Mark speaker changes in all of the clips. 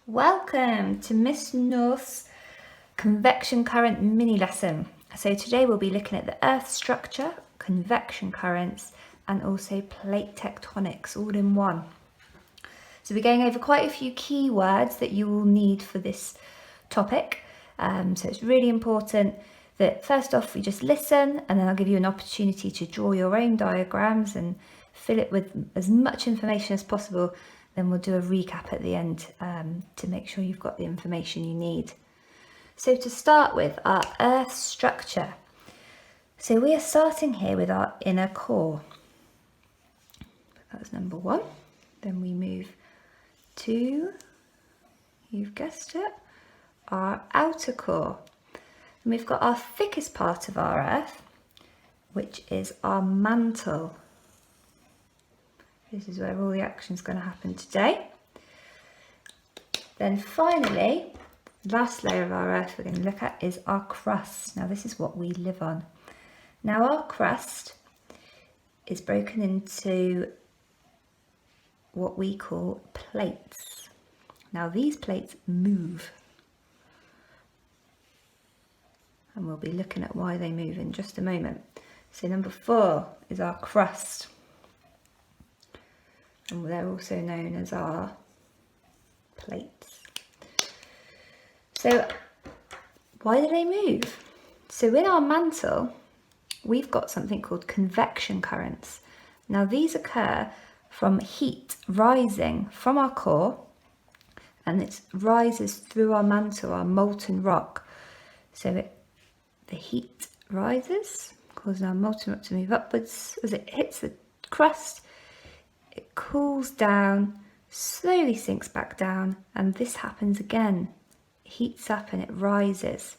Speaker 1: Welcome to Miss North's convection current mini lesson. So today we'll be looking at the Earth structure, convection currents, and also plate tectonics all in one. So we're going over quite a few key words that you will need for this topic. So it's really important that first off we just listen, and then I'll give you an opportunity to draw your own diagrams and fill it with as much information as possible. Then we'll do a recap at the end to make sure you've got the information you need. So to start with, our Earth structure. So we are starting here with our inner core. That's number one. Then we move to, you've guessed it, our outer core. And we've got our thickest part of our Earth, which is our mantle. This is where all the action is going to happen today. Then finally, last layer of our Earth we're going to look at is our crust. Now this is what we live on. Now our crust is broken into what we call plates. Now these plates move. And we'll be looking at why they move in just a moment. So number 4 is our crust. And they're also known as our plates. So why do they move? So in our mantle, we've got something called convection currents. Now these occur from heat rising from our core, and it rises through our mantle, our molten rock. So the heat rises, causing our molten rock to move upwards. As it hits the crust, it cools down, slowly sinks back down, and this happens again. It heats up and it rises.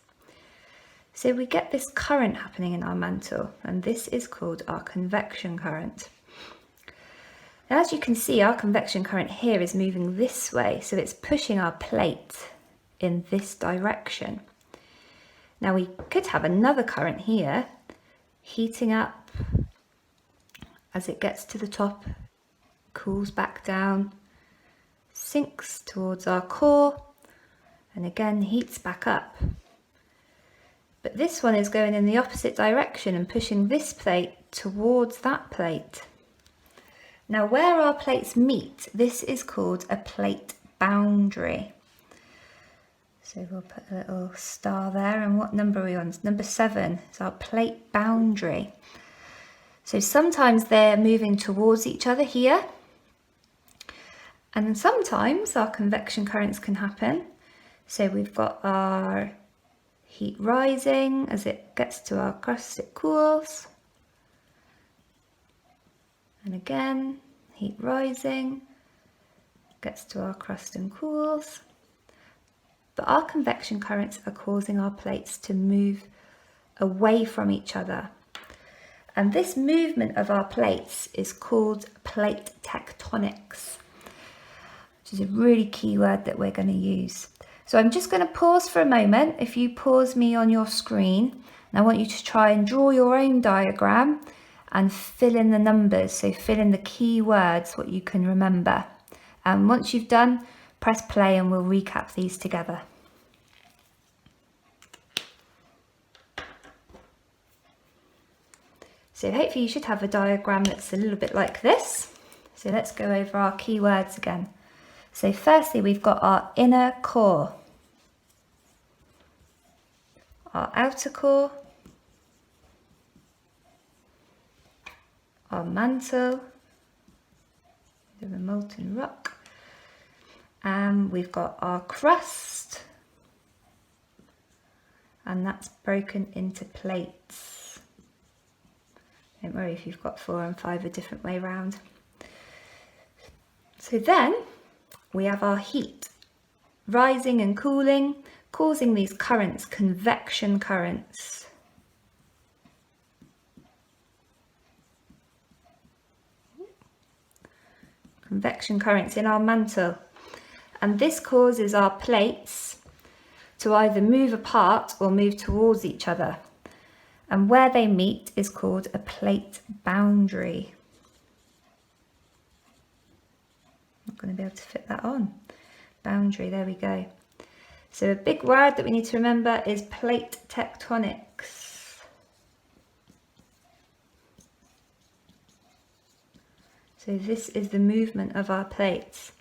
Speaker 1: So we get this current happening in our mantle, and this is called our convection current. Now, as you can see, our convection current here is moving this way, so it's pushing our plate in this direction. Now we could have another current here, heating up as it gets to the top, cools back down, sinks towards our core, and again heats back up. But this one is going in the opposite direction and pushing this plate towards that plate. Now where our plates meet, this is called a plate boundary. So we'll put a little star there, and what number are we on? Number 7 is our plate boundary. So sometimes they're moving towards each other here, and sometimes our convection currents can happen. So we've got our heat rising, as it gets to our crust it cools. And again, heat rising, gets to our crust and cools. But our convection currents are causing our plates to move away from each other. And this movement of our plates is called plate tectonics, which is a really key word that we're going to use. So I'm just going to pause for a moment. If you pause me on your screen, and I want you to try and draw your own diagram and fill in the numbers. So fill in the key words, what you can remember. And once you've done, press play and we'll recap these together. So hopefully you should have a diagram that's a little bit like this. So let's go over our key words again. So firstly, we've got our inner core, our outer core, our mantle, the molten rock, and we've got our crust, and that's broken into plates. Don't worry if you've got 4 and 5 a different way round. So then we have our heat rising and cooling, causing these currents, convection currents. Convection currents in our mantle. And this causes our plates to either move apart or move towards each other. And where they meet is called a plate boundary. I'm not going to be able to fit that on. boundary. There we go. So a big word that we need to remember is plate tectonics. So this is the movement of our plates.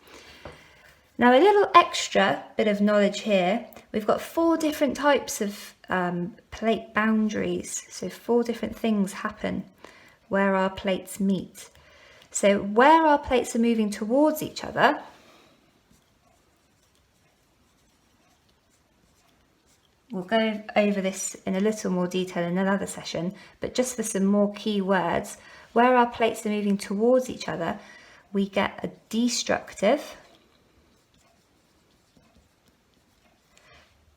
Speaker 1: Now a little extra bit of knowledge here. We've got 4 different types of plate boundaries. So 4 different things happen where our plates meet. So where our plates are moving towards each other, we'll go over this in a little more detail in another session, but just for some more key words, where our plates are moving towards each other, we get a destructive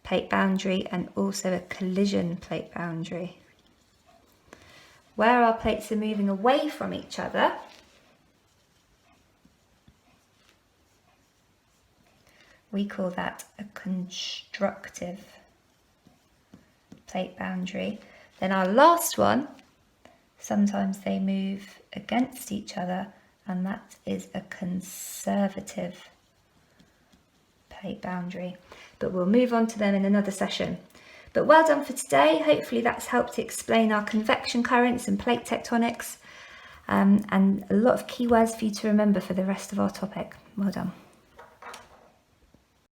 Speaker 1: plate boundary and also a collision plate boundary. Where our plates are moving away from each other, we call that a constructive plate boundary. Then our last one, sometimes they move against each other, and that is a conservative plate boundary. But we'll move on to them in another session. But well done for today. Hopefully that's helped to explain our convection currents and plate tectonics, and a lot of key words for you to remember for the rest of our topic. Well done.